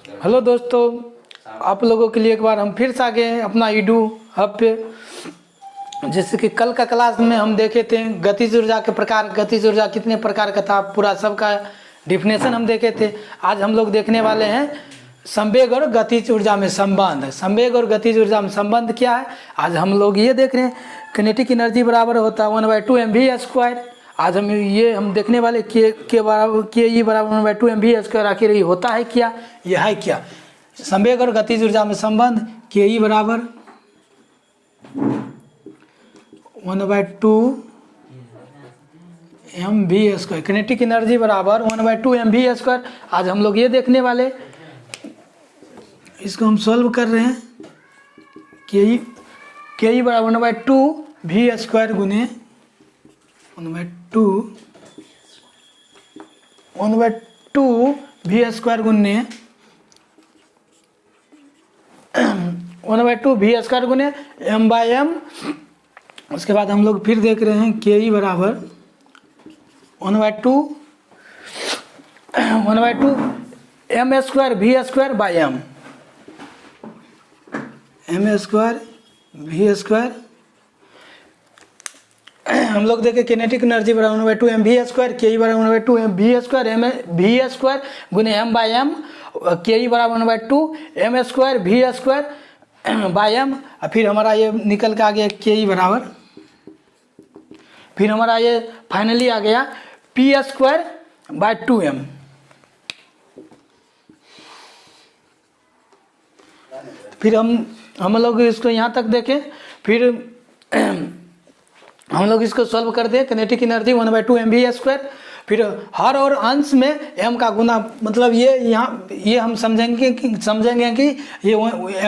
Hello दोस्तों, आप लोगों के लिए एक बार हम फिर से आ गए हैं अपना ईडू हब पे। जैसे कि कल का क्लास में हम देखे थे गतिज ऊर्जा के प्रकार, गतिज ऊर्जा कितने प्रकार का था, पूरा सबका डिफिनेशन हम देखे थे। आज हम लोग देखने वाले हैं संवेग और गतिज ऊर्जा में संबंध। संवेग और गतिज ऊर्जा में संबंध क्या है, आज हम लोग ये देख रहे हैं। किनेटिक एनर्जी बराबर होता है 1/2 mv²। आज हम देखने वाले के बराबर के बराबर 1/2 mv²। आखिर ये होता है क्या, यह है क्या संवेग और गतिज ऊर्जा में संबंध। के बराबर 1/2 mv²। किनेटिक एनर्जी बराबर 1/2 mv²। आज हम लोग ये देखने वाले, इसको हम सॉल्व कर रहे हैं। के बराबर 1/2 v² गुने 1/2 v² गुने 1/2 v² गुने m/m। उसके बाद हम लोग फिर देख रहे हैं के बराबर 1/2 m² v²/m। m²v²। हम लोग देखें किनेटिक एनर्जी बराबर 1/2 mv², के बराबर 1/2 mv², v² गुने m/m। के बराबर 1/2 m²v²/m। और फिर हमारा ये निकल के आ गया के बराबर, फिर हमारा ये फाइनली आ गया p²/2m। फिर हम लोग इसको यहाँ तक देखें, फिर हम लोग इसको सॉल्व कर दें। Kinetic energy 1/2 mv²। फिर हर और अंश में m का गुना, मतलब ये हम समझेंगे कि ये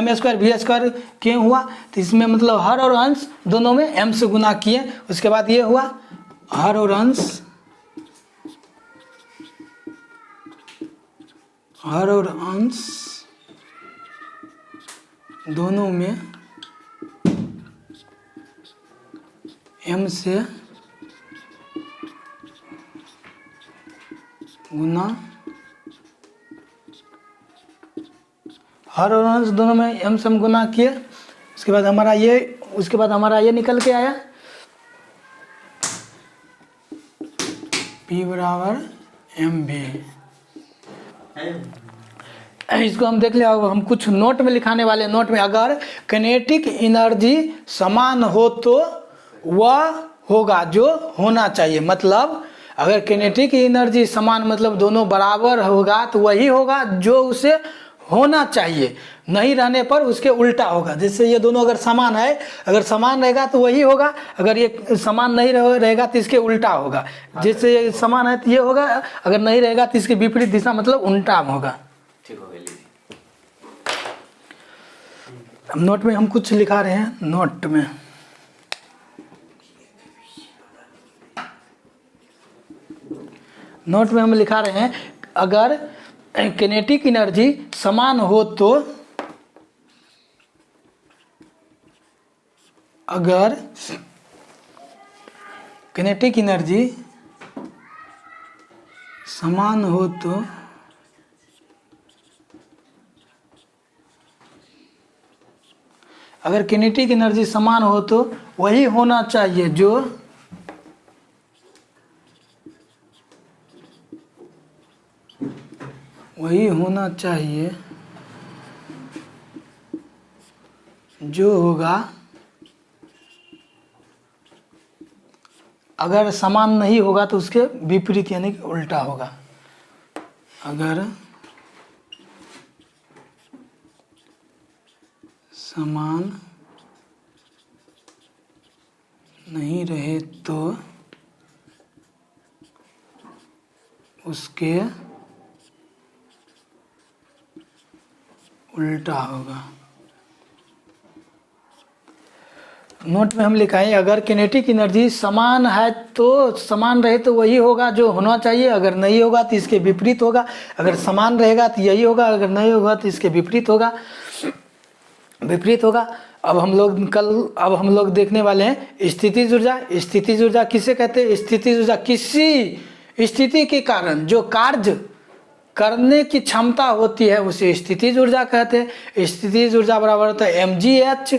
m²v² क्यों हुआ, तो इसमें मतलब हर और अंश दोनों में m से गुना किए। उसके बाद ये हुआ हर और अंश दोनों में m से गुना, हर और अंश दोनों में m से हम गुना किए। उसके बाद हमारा ये निकल के आया p बराबर mv। इसको हम देख लिया। अब हम कुछ नोट में लिखाने वाले। नोट में अगर किनेटिक एनर्जी समान हो तो वह होगा जो होना चाहिए। मतलब अगर किनेटिक एनर्जी समान मतलब दोनों बराबर होगा तो वही होगा जो उसे होना चाहिए। नहीं रहने पर उसके उल्टा होगा। जैसे ये दोनों अगर समान है, अगर समान रहेगा तो वही होगा, अगर ये समान नहीं रहेगा तो इसके उल्टा होगा। जैसे ये समान है तो ये होगा, अगर नहीं रहेगा तो इसके विपरीत दिशा मतलब उल्टा होगा। नोट में हम कुछ लिखा रहे हैं। नोट में हम लिखा रहे हैं अगर किनेटिक एनर्जी समान हो तो, अगर किनेटिक एनर्जी समान हो तो अगर किनेटिक एनर्जी समान हो तो वही होना चाहिए जो होगा। अगर समान नहीं होगा तो उसके विपरीत यानी कि उल्टा होगा। अगर समान नहीं रहे तो उसके उल्टा होगा। नोट में हम लिखाएं अगर किनेटिक एनर्जी समान है तो, समान रहे तो वही होगा जो होना चाहिए, अगर नहीं होगा तो इसके विपरीत होगा। अगर समान रहेगा तो यही होगा, अगर नहीं होगा तो इसके विपरीत होगा। अब हम लोग देखने वाले हैं स्थितिज ऊर्जा। स्थितिज ऊर्जा किसे कहते हैं? स्थितिज ऊर्जा किसी स्थिति के कारण जो करने की क्षमता होती है उसे स्थितिज ऊर्जा कहते हैं। स्थितिज ऊर्जा बराबर होता है mgh।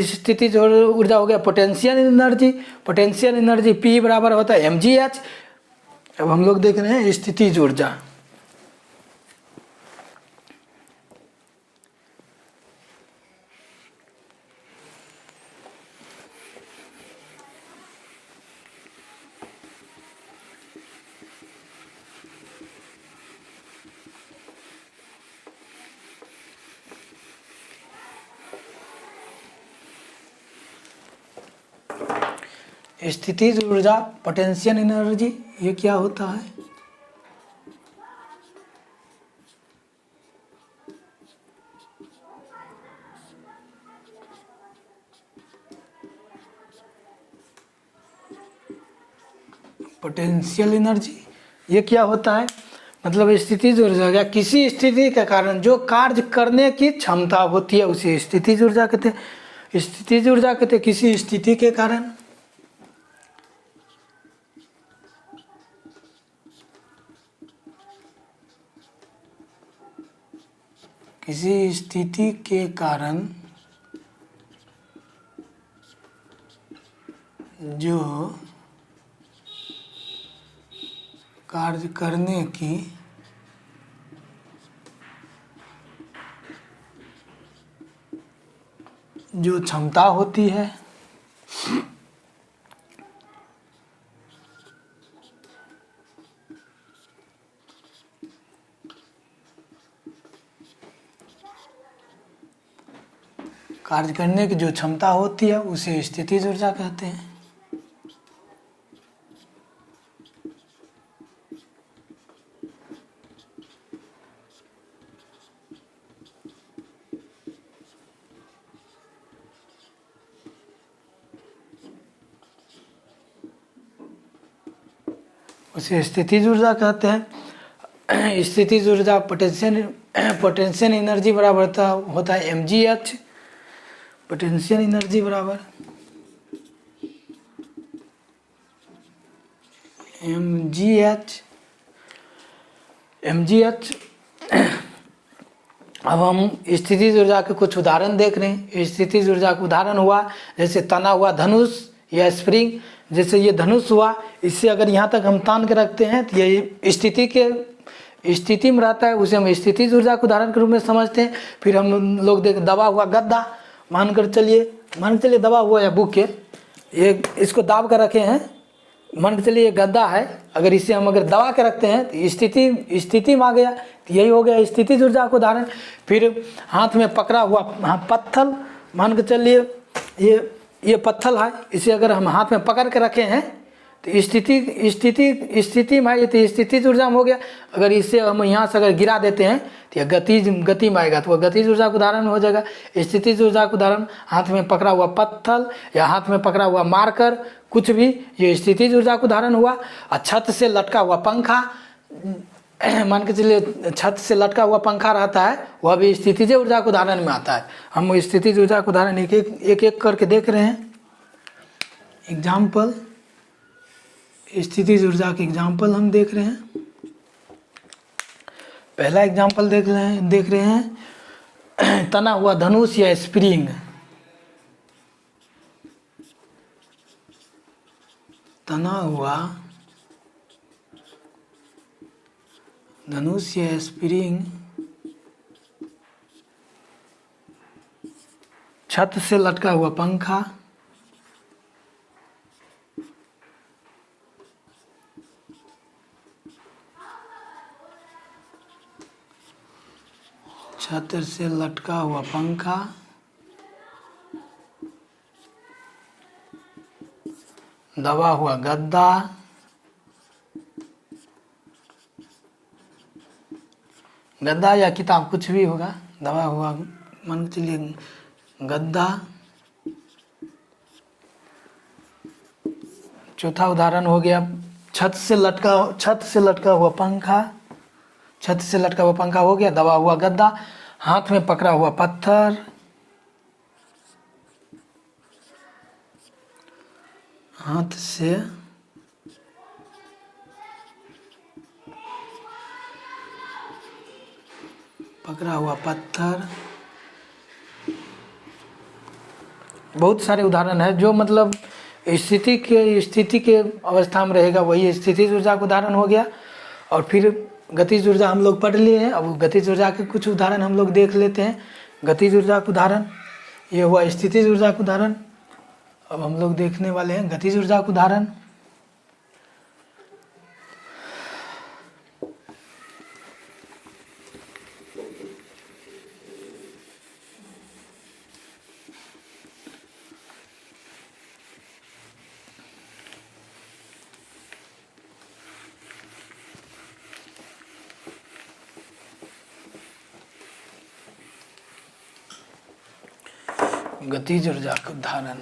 स्थितिज ऊर्जा हो गया potential energy. Potential energy P बराबर होता है mgh। अब हम लोग देख रहे हैं स्थितिज ऊर्जा। स्थितिज ऊर्जा पोटेंशियल एनर्जी ये क्या होता है? पोटेंशियल एनर्जी ये क्या होता है? मतलब स्थितिज ऊर्जा या किसी स्थिति के कारण जो कार्य करने की क्षमता होती है उसे स्थितिज ऊर्जा कहते हैं। स्थितिज ऊर्जा कहते हैं किसी स्थिति के कारण, किसी स्थिति के कारण जो कार्य करने की जो क्षमता होती है कार्य करने की जो क्षमता होती है उसे स्थितिज ऊर्जा कहते हैं। उसे स्थितिज ऊर्जा कहते हैं। स्थितिज ऊर्जा पोटेंशियल एनर्जी बराबर होता है mgh। पोटेंशियल एनर्जी बराबर mgh। अब हम स्थितिज ऊर्जा के कुछ उदाहरण देख रहे हैं। स्थितिज ऊर्जा का उदाहरण हुआ जैसे तना हुआ धनुष या स्प्रिंग। जैसे ये धनुष हुआ, इससे अगर यहाँ तक हम तान के रखते हैं तो ये स्थिति में रहता है, उसे हम स्थितिज ऊर्जा के उदाहरण के रूप में समझते हैं। फिर हम लोग देख दबा हुआ गद्दा, मान कर चलिए दबा हुआ या बुक के ये इसको दाब कर रखे हैं, मान के चलिए ये गद्दा है, अगर इसे हम अगर दबा के रखते हैं तो स्थिति में आ गया, तो यही हो गया स्थितिज ऊर्जा का उदाहरण। फिर हाथ में पकड़ा हुआ पत्थर, मान के चलिए ये पत्थर है, इसे अगर हम हाथ में पकड़ के रखे हैं तो स्थिति में है, तो स्थितिज ऊर्जा में हो गया। अगर इसे हम यहाँ से अगर गिरा देते हैं तो यह गति में आएगा, तो वह गतिज ऊर्जा का उदाहरण हो जाएगा। स्थितिज ऊर्जा का उदाहरण हाथ में पकड़ा हुआ पत्थर या हाथ में पकड़ा हुआ मार्कर, कुछ भी, ये स्थितिज ऊर्जा का उदाहरण हुआ। और छत से लटका हुआ पंखा, मान के चलिए छत से लटका हुआ पंखा रहता है, वह भी स्थितिज ऊर्जा के उदाहरण में आता है। हम स्थितिज ऊर्जा का उदाहरण एक एक करके देख रहे हैं। एग्जाम्पल, स्थितिज ऊर्जा के एग्जाम्पल हम देख रहे हैं। पहला एग्जाम्पल देख रहे हैं तना हुआ धनुष या स्प्रिंग। तना हुआ धनुष या स्प्रिंग छत से लटका हुआ पंखा, छत से लटका हुआ पंखा, दबा हुआ गद्दा, गद्दा या किताब कुछ भी होगा, दबा हुआ मान के चलिए गद्दा। चौथा उदाहरण हो गया छत से लटका हुआ पंखा। छत से लटका हुआ पंखा हो गया, दबा हुआ गद्दा, हाथ में पकड़ा हुआ पत्थर, हाथ से पकड़ा हुआ पत्थर, बहुत सारे उदाहरण है जो मतलब स्थिति के अवस्था में रहेगा, वही स्थितिज ऊर्जा का उदाहरण हो गया। और फिर गतिज ऊर्जा हम लोग पढ़ लिए हैं। अब गतिज ऊर्जा के कुछ उदाहरण हम लोग देख लेते हैं। गतिज ऊर्जा का उदाहरण ये हुआ स्थितिज ऊर्जा का उदाहरण। अब हम लोग देखने वाले हैं गतिज ऊर्जा का उदाहरण। गतिज ऊर्जा का उदाहरण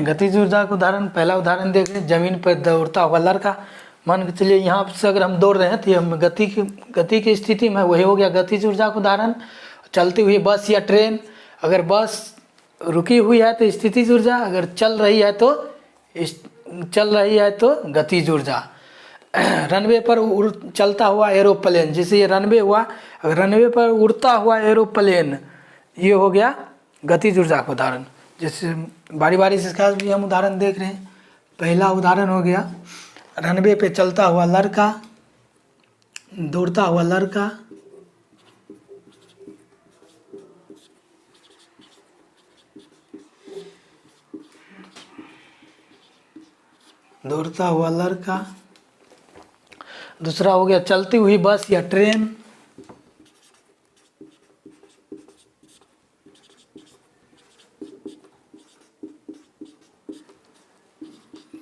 गतिज ऊर्जा का उदाहरण, पहला उदाहरण देख रहे हैं, जमीन पर दौड़ता हुआ लड़का। मान के चलिए यहाँ से अगर हम दौड़ रहे हैं तो हम गति की स्थिति में, वही हो गया गतिज ऊर्जा का उदाहरण। चलती हुई बस या ट्रेन, अगर बस रुकी हुई है तो स्थितिज ऊर्जा, अगर चल रही है तो गतिज ऊर्जा। रनवे पर चलता हुआ एरोप्लेन, जैसे ये रनवे हुआ, अगर रनवे पर उड़ता हुआ एरोप्लेन, ये हो गया गतिज ऊर्जा का उदाहरण। जैसे बारी बारी से इसका भी हम उदाहरण देख रहे हैं। पहला उदाहरण हो गया रनवे पे चलता हुआ लड़का, दौड़ता हुआ लड़का। दौड़ता हुआ लड़का। दूसरा हो गया चलती हुई बस या ट्रेन।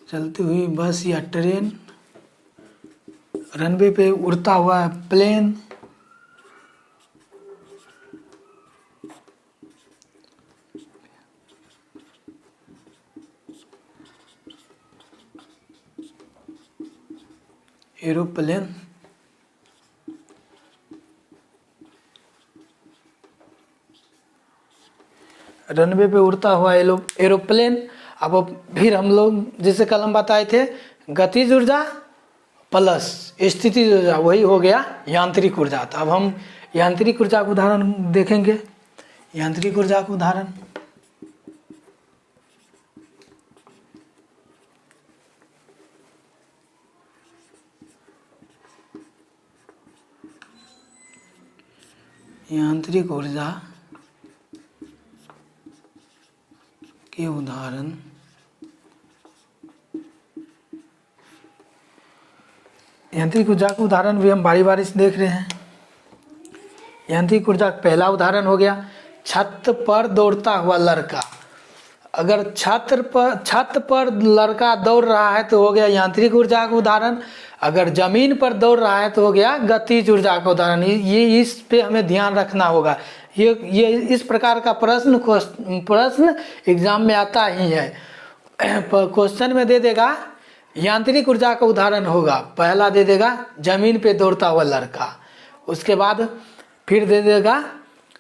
चलती हुई बस या ट्रेन। रनवे पे उड़ता हुआ प्लेन। एरोप्लेन। रनवे पे उड़ता हुआ एरोप्लेन। अब फिर हम लोग जैसे कल हम बताए थे गतिज ऊर्जा प्लस स्थितिज ऊर्जा, वही हो गया यांत्रिक ऊर्जा। तो अब हम यांत्रिक ऊर्जा का उदाहरण देखेंगे। यांत्रिक ऊर्जा का उदाहरण यांत्रिक ऊर्जा के उदाहरण यांत्रिक ऊर्जा का उदाहरण भी हम बारी बारी से देख रहे हैं। यांत्रिक ऊर्जा का पहला उदाहरण हो गया छत पर दौड़ता हुआ लड़का। अगर छत पर लड़का दौड़ रहा है तो हो गया यांत्रिक ऊर्जा का उदाहरण। अगर जमीन पर दौड़ रहा है तो हो गया गतिज ऊर्जा का उदाहरण। ये इस पे हमें ध्यान रखना होगा। ये इस प्रकार का प्रश्न एग्जाम में आता ही है। क्वेश्चन में दे देगा यांत्रिक ऊर्जा का उदाहरण होगा, पहला दे देगा जमीन पे दौड़ता हुआ लड़का, उसके बाद फिर दे देगा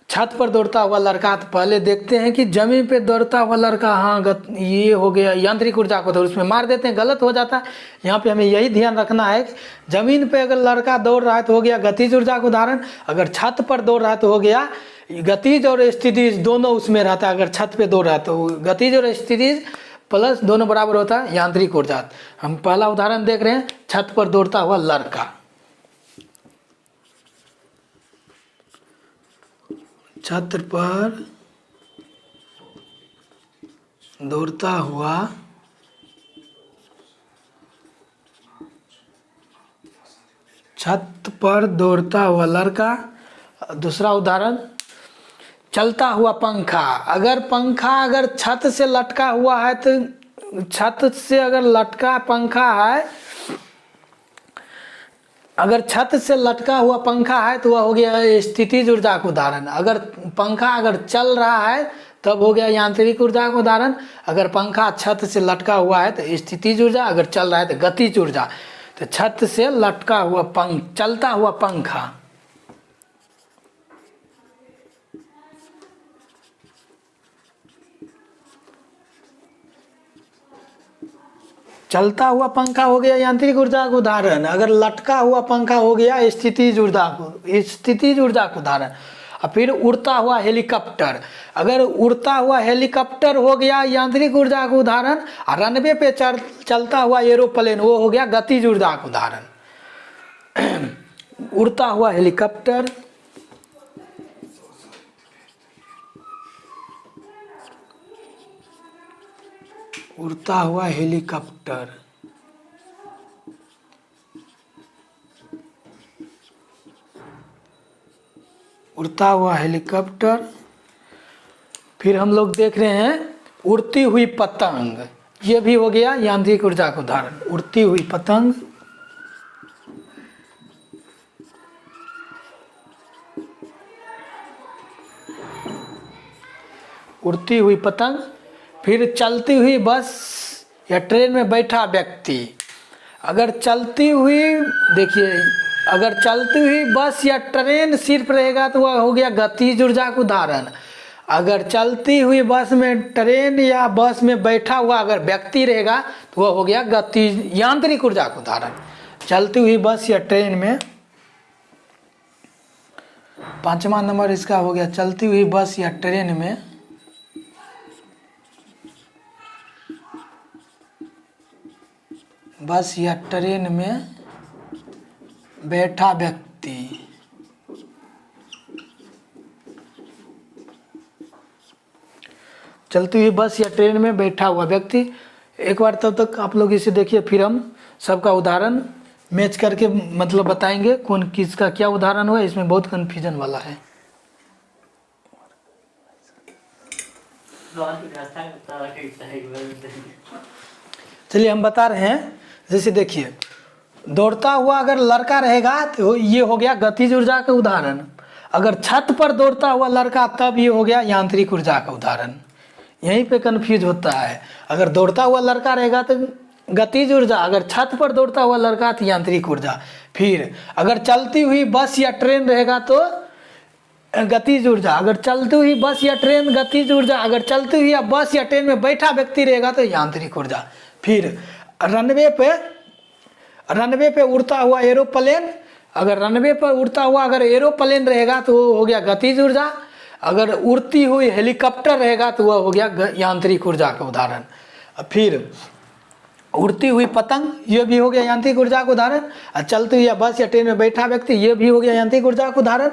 छत पर दौड़ता हुआ लड़का। तो पहले देखते हैं कि जमीन पे दौड़ता हुआ लड़का, हाँ ये हो गया यांत्रिक ऊर्जा को, तो उसमें मार देते हैं, गलत हो जाता है। यहाँ पे हमें यही ध्यान रखना है कि जमीन पे अगर लड़का दौड़ रहा है तो हो गया गतिज ऊर्जा का उदाहरण। अगर छत पर दौड़ रहा है तो हो गया गतिज और स्थितिज, दोनों उसमें रहता है। अगर छत पे दौड़ रहा है तो गतिज और स्थितिज प्लस दोनों बराबर होता है यांत्रिक ऊर्जा। हम पहला उदाहरण देख रहे हैं छत पर दौड़ता हुआ लड़का। छत पर दौड़ता हुआ लड़का। दूसरा उदाहरण चलता हुआ पंखा। अगर छत से लटका हुआ है तो छत से अगर लटका पंखा है, अगर छत से लटका हुआ पंखा है तो वह हो गया स्थितिज ऊर्जा का उदाहरण। अगर पंखा चल रहा है तब हो गया यांत्रिक ऊर्जा का उदाहरण। अगर पंखा छत से लटका हुआ है तो स्थितिज ऊर्जा, अगर चल रहा है तो गतिज ऊर्जा। तो छत से लटका हुआ पंख, चलता हुआ पंखा। चलता हुआ पंखा हो गया यांत्रिक ऊर्जा का उदाहरण। अगर लटका हुआ पंखा हो गया स्थितिज ऊर्जा का उदाहरण। और फिर उड़ता हुआ हेलीकॉप्टर, अगर उड़ता हुआ हेलीकॉप्टर हो गया यांत्रिक ऊर्जा का उदाहरण। और रनवे पे चलता हुआ एरोप्लेन वो हो गया गतिज ऊर्जा का उदाहरण। उड़ता हुआ हेलीकॉप्टर, उड़ता हुआ हेलीकॉप्टर, उड़ता हुआ हेलीकॉप्टर। फिर हम लोग देख रहे हैं उड़ती हुई पतंग, ये भी हो गया यांत्रिक ऊर्जा का उदाहरण। उड़ती हुई पतंग, उड़ती हुई पतंग। फिर चलती हुई बस या ट्रेन में बैठा व्यक्ति। अगर चलती हुई, देखिए अगर चलती हुई बस या ट्रेन सिर्फ रहेगा तो वह हो गया गतिज ऊर्जा का उदाहरण। अगर चलती हुई बस में, ट्रेन या बस में बैठा हुआ अगर व्यक्ति रहेगा तो वह हो गया गतिज यांत्रिक ऊर्जा का उदाहरण। चलती हुई बस या ट्रेन में, 5वां नंबर इसका हो गया चलती हुई बस या ट्रेन में, बस या ट्रेन में बैठा व्यक्ति। चलती हुई बस या ट्रेन में बैठा हुआ व्यक्ति। एक बार तब तक आप लोग इसे देखिए, फिर हम सबका उदाहरण मैच करके मतलब बताएंगे कौन किसका क्या उदाहरण हुआ। इसमें बहुत कन्फ्यूजन वाला है। चलिए हम बता रहे हैं। जैसे देखिए दौड़ता हुआ अगर लड़का रहेगा तो ये हो गया गतिज ऊर्जा का उदाहरण। अगर छत पर दौड़ता हुआ लड़का तब ये हो गया यांत्रिक ऊर्जा का उदाहरण। यहीं पे कंफ्यूज होता है। अगर दौड़ता हुआ लड़का रहेगा तो गतिज ऊर्जा, अगर छत पर दौड़ता हुआ लड़का तो यांत्रिक ऊर्जा। फिर अगर चलती हुई बस या ट्रेन रहेगा तो गतिज ऊर्जा। अगर चलती हुई बस या ट्रेन गतिज ऊर्जा। अगर चलती हुई बस या ट्रेन में बैठा व्यक्ति रहेगा तो यांत्रिक ऊर्जा। फिर रनवे पे उड़ता हुआ एरोप्लेन। अगर रनवे पर उड़ता हुआ अगर एरोप्लेन रहेगा तो वो हो गया गतिज ऊर्जा। अगर उड़ती हुई हेलीकॉप्टर रहेगा तो वह हो गया यांत्रिक ऊर्जा का उदाहरण। फिर उड़ती हुई पतंग, ये भी हो गया यांत्रिक ऊर्जा का उदाहरण। और चलती हुई बस या ट्रेन में बैठा व्यक्ति, ये भी हो गया यांत्रिक ऊर्जा का उदाहरण।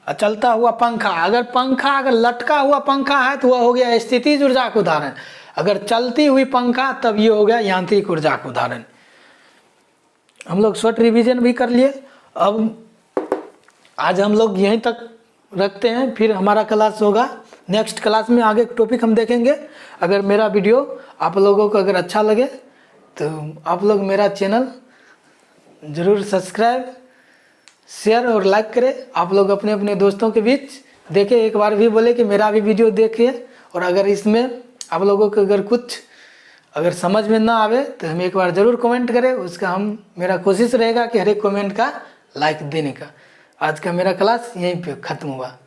और चलता हुआ पंखा, अगर लटका हुआ पंखा है तो वह हो गया स्थितिज ऊर्जा का उदाहरण। अगर चलती हुई पंखा तब ये हो गया यांत्रिक ऊर्जा का उदाहरण। हम लोग शॉर्ट रिवीजन भी कर लिए। अब आज हम लोग यहीं तक रखते हैं, फिर हमारा क्लास होगा नेक्स्ट क्लास में आगे टॉपिक हम देखेंगे। अगर मेरा वीडियो आप लोगों को अगर अच्छा लगे तो आप लोग मेरा चैनल ज़रूर सब्सक्राइब, शेयर और लाइक करें। आप लोग अपने अपने दोस्तों के बीच देखें, एक बार भी बोले कि मेरा भी वीडियो देखिए। और अगर इसमें आप लोगों को अगर कुछ अगर समझ में ना आवे तो हमें एक बार ज़रूर कमेंट करें। उसका मेरा कोशिश रहेगा कि हर एक कमेंट का लाइक देने का। आज का मेरा क्लास यहीं पे ख़त्म हुआ।